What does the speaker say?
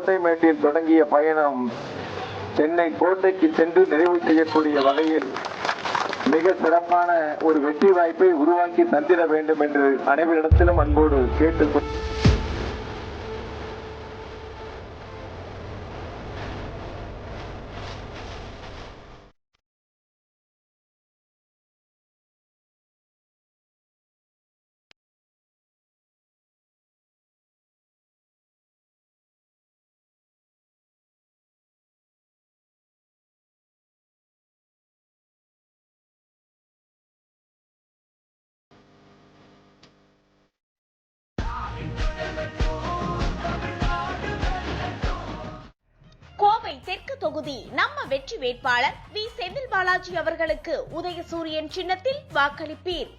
கோட்டைமேட்டில் தொடங்கிய பயணம் சென்னை கோட்டைக்கு சென்று நிறைவு செய்யக்கூடிய வகையில் மிக சிறப்பான ஒரு வெற்றி வாய்ப்பை உருவாக்கி தந்திட வேண்டும் என்று அனைவரிடத்திலும் அன்போடு கேட்டுக்கொண்டு கோவை தெற்கு தொகுதி நம்ம வெற்றி வேட்பாளர் வி செந்தில் பாலாஜி அவர்களுக்கு உதயசூரியன் சின்னத்தில் வாக்களிப்பீர்.